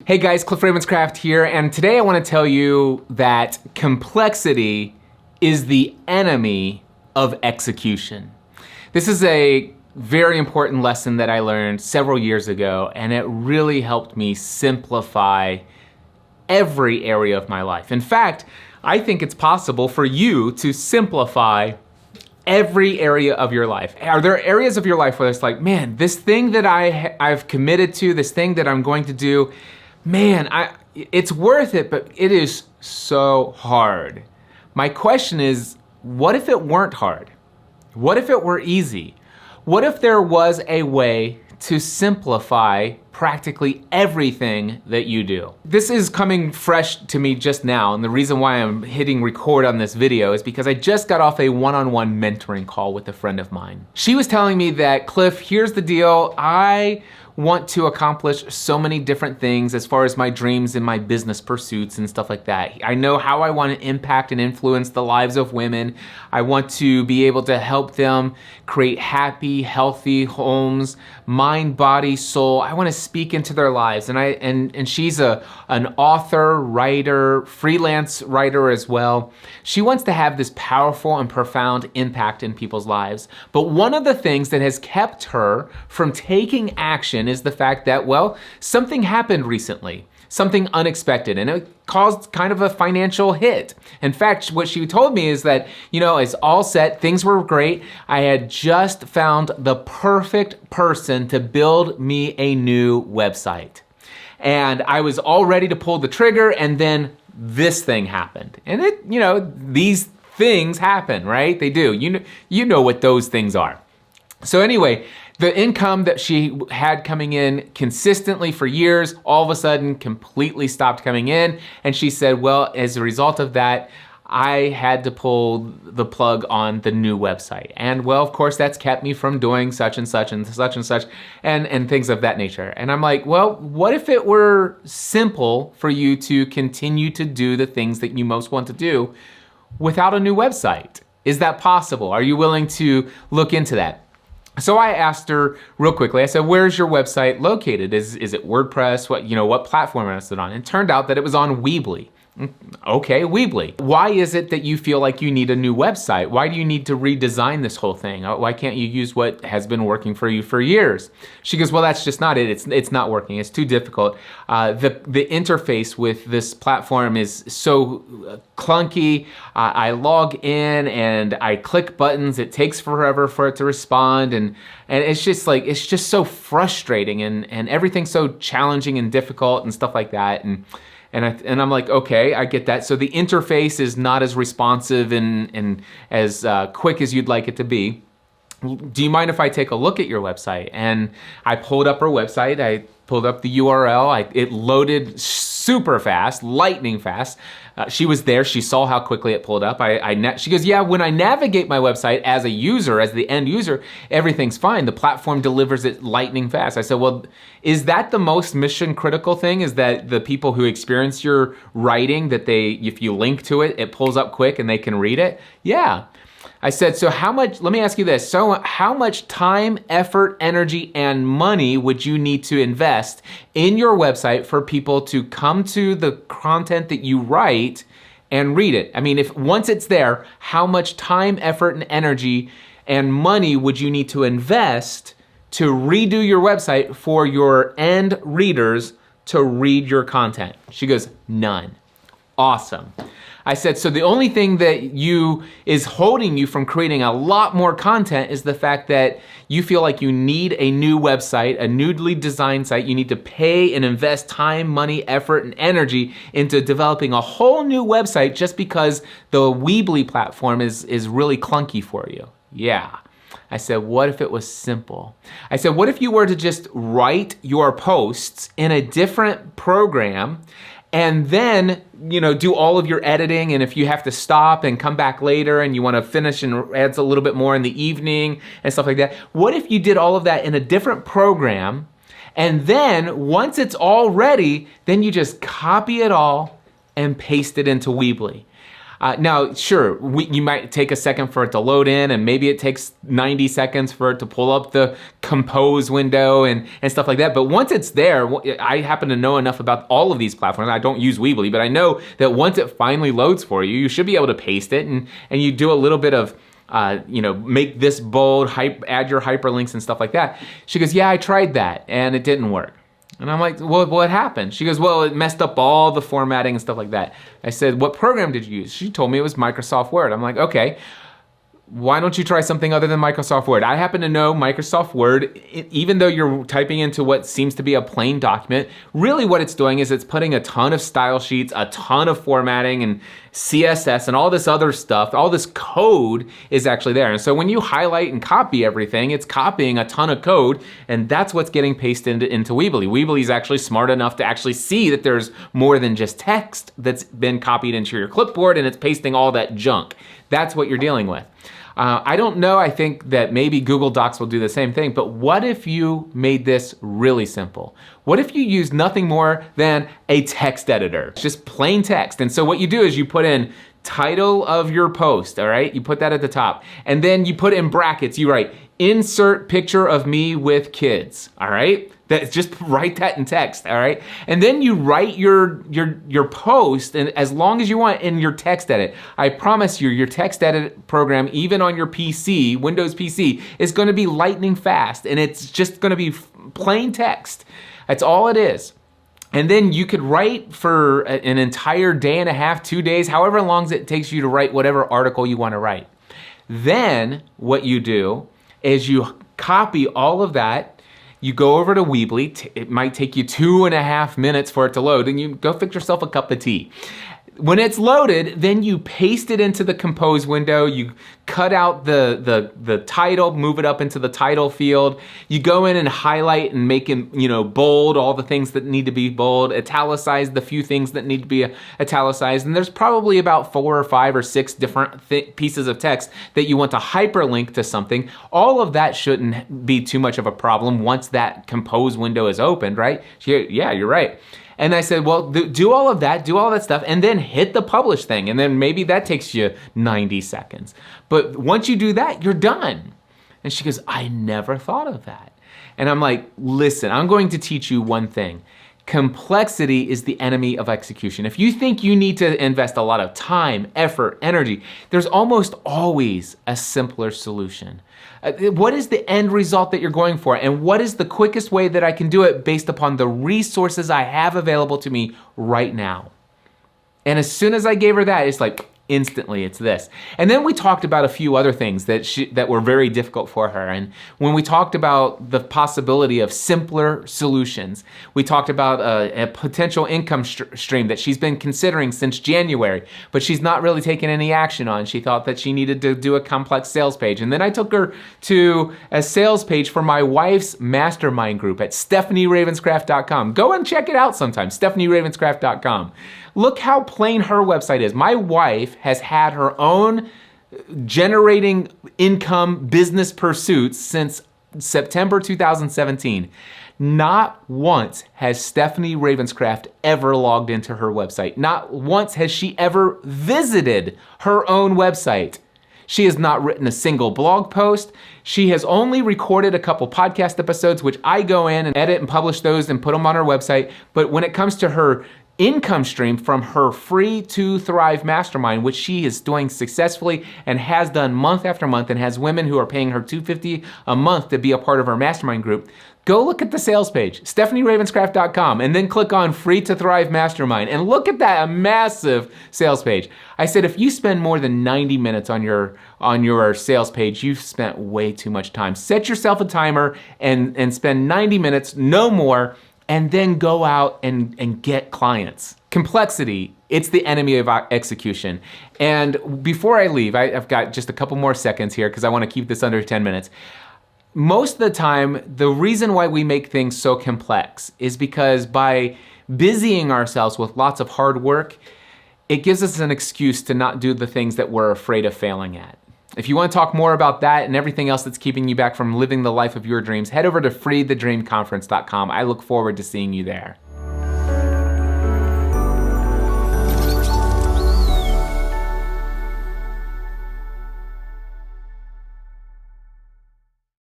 Hey guys, Cliff Ravenscraft here, and today I want to tell you that complexity is the enemy of execution. This is a very important lesson that I learned several years ago, and it really helped me simplify every area of my life. In fact, I think it's possible for you to simplify every area of your life. Are there areas of your life where it's like, man, this thing that I've committed to, this thing that I'm going to do, man, it's worth it, but it is so hard. My question is, what if it weren't hard? What if it were easy? What if there was a way to simplify practically everything that you do? This is coming fresh to me just now, and the reason why I'm hitting record on this video is because I just got off a one-on-one mentoring call with a friend of mine. She was telling me that, Cliff, here's the deal. I want to accomplish so many different things as far as my dreams and my business pursuits and stuff like that. I know how I want to impact and influence the lives of women. I want to be able to help them create happy, healthy homes, mind, body, soul. I want to speak into their lives. And she's an author, writer, freelance writer as well. She wants to have this powerful and profound impact in people's lives. But one of the things that has kept her from taking action is the fact that, well, something happened recently, something unexpected, and it caused kind of a financial hit. In fact, what she told me is that, it's all set, things were great. I had just found the perfect person to build me a new website. And I was all ready to pull the trigger, and then this thing happened. And these things happen, right? They do. You know what those things are. So anyway, the income that she had coming in consistently for years, all of a sudden completely stopped coming in. And she said, well, as a result of that, I had to pull the plug on the new website. And well, of course, that's kept me from doing such and such and such and such and things of that nature. And I'm like, well, what if it were simple for you to continue to do the things that you most want to do without a new website? Is that possible? Are you willing to look into that? So I asked her real quickly, I said, where's your website located? Is it WordPress? What platform is it on? And it turned out that it was on Weebly. Okay, Weebly. Why is it that you feel like you need a new website? Why do you need to redesign this whole thing? Why can't you use what has been working for you for years? She goes, well, that's just not it. It's not working. It's too difficult. The interface with this platform is so clunky. I log in and I click buttons. It takes forever for it to respond. And it's just it's just so frustrating and everything's so challenging and difficult and stuff like that. And I'm like, okay, I get that. So the interface is not as responsive and as quick as you'd like it to be. Do you mind if I take a look at your website? And I pulled up her website. I pulled up the URL. It loaded super fast, lightning fast. She was there. She saw how quickly it pulled up. She goes, yeah, when I navigate my website as a user, as the end user, everything's fine. The platform delivers it lightning fast. I said, well, is that the most mission critical thing? Is that the people who experience your writing, that if you link to it, it pulls up quick and they can read it? Yeah. I said, so let me ask you this. So how much time, effort, energy, and money would you need to invest in your website for people to come to the content that you write and read it? I mean, once it's there, how much time, effort, and energy and money would you need to invest to redo your website for your end readers to read your content? She goes, none. Awesome. I said, so the only thing that is holding you from creating a lot more content is the fact that you feel like you need a new website, a newly designed site. You need to pay and invest time, money, effort, and energy into developing a whole new website just because the Weebly platform is really clunky for you. Yeah. I said, what if it was simple? I said, what if you were to just write your posts in a different program and then, do all of your editing, and if you have to stop and come back later and you want to finish and add a little bit more in the evening and stuff like that, what if you did all of that in a different program, and then once it's all ready, then you just copy it all and paste it into Weebly? Now, sure, you might take a second for it to load in, and maybe it takes 90 seconds for it to pull up the compose window and stuff like that. But once it's there, I happen to know enough about all of these platforms. I don't use Weebly, but I know that once it finally loads for you, you should be able to paste it, and you do a little bit of make this bold, add your hyperlinks and stuff like that. She goes, yeah, I tried that and it didn't work. And I'm like, well, what happened? She goes, well, it messed up all the formatting and stuff like that. I said, what program did you use? She told me it was Microsoft Word. I'm like, okay, why don't you try something other than Microsoft Word? I happen to know Microsoft Word, even though you're typing into what seems to be a plain document, really what it's doing is it's putting a ton of style sheets, a ton of formatting and CSS and all this other stuff, all this code is actually there. And so when you highlight and copy everything, it's copying a ton of code, and that's what's getting pasted into Weebly. Weebly is actually smart enough to actually see that there's more than just text that's been copied into your clipboard, and it's pasting all that junk. That's what you're dealing with. I don't know, I think that maybe Google Docs will do the same thing, but what if you made this really simple? What if you used nothing more than a text editor? It's just plain text. And so what you do is you put in title of your post, all right? You put that at the top. And then you put in brackets, you write, insert picture of me with kids, all right? Just write that in text, all right? And then you write your post, and as long as you want, in your text edit. I promise you, your text edit program, even on your PC, Windows PC, is gonna be lightning fast, and it's just gonna be plain text. That's all it is. And then you could write for an entire day and a half, 2 days, however long it takes you to write whatever article you wanna write. Then what you do is you copy all of that. You go over to Weebly, it might take you 2.5 minutes for it to load, and you go fix yourself a cup of tea. When it's loaded, then you paste it into the compose window, you cut out the title, move it up into the title field, you go in and highlight and make it, bold all the things that need to be bold, italicize the few things that need to be italicized, and there's probably about 4 or 5 or 6 different pieces of text that you want to hyperlink to something. All of that shouldn't be too much of a problem once that compose window is opened, right? Yeah, you're right. And I said, well, do all of that, do all that stuff, and then hit the publish thing. And then maybe that takes you 90 seconds. But once you do that, you're done. And she goes, I never thought of that. And I'm like, listen, I'm going to teach you one thing. Complexity is the enemy of execution. If you think you need to invest a lot of time, effort, energy, there's almost always a simpler solution. What is the end result that you're going for? And what is the quickest way that I can do it based upon the resources I have available to me right now? And as soon as I gave her that, it's like, instantly it's this. And then we talked about a few other things that were very difficult for her. And when we talked about the possibility of simpler solutions, we talked about a potential income stream that she's been considering since January, but she's not really taken any action on. She thought that she needed to do a complex sales page. And then I took her to a sales page for my wife's mastermind group at StephanieRavenscraft.com. Go and check it out sometime, StephanieRavenscraft.com. Look how plain her website is. My wife has had her own generating income business pursuits since September 2017. Not once has Stephanie Ravenscraft ever logged into her website. Not once has she ever visited her own website. She has not written a single blog post. She has only recorded a couple podcast episodes, which I go in and edit and publish those and put them on her website. But when it comes to her income stream from her Free to Thrive Mastermind, which she is doing successfully and has done month after month, and has women who are paying her $250 a month to be a part of her mastermind group, go look at the sales page, StephanieRavenscraft.com, and then click on Free to Thrive Mastermind, and look at that, a massive sales page. I said, if you spend more than 90 minutes on your sales page, you've spent way too much time. Set yourself a timer and spend 90 minutes, no more, and then go out and get clients. Complexity, it's the enemy of execution. And before I leave, I've got just a couple more seconds here because I want to keep this under 10 minutes. Most of the time, the reason why we make things so complex is because by busying ourselves with lots of hard work, it gives us an excuse to not do the things that we're afraid of failing at. If you want to talk more about that and everything else that's keeping you back from living the life of your dreams, head over to freethedreamconference.com. I look forward to seeing you there.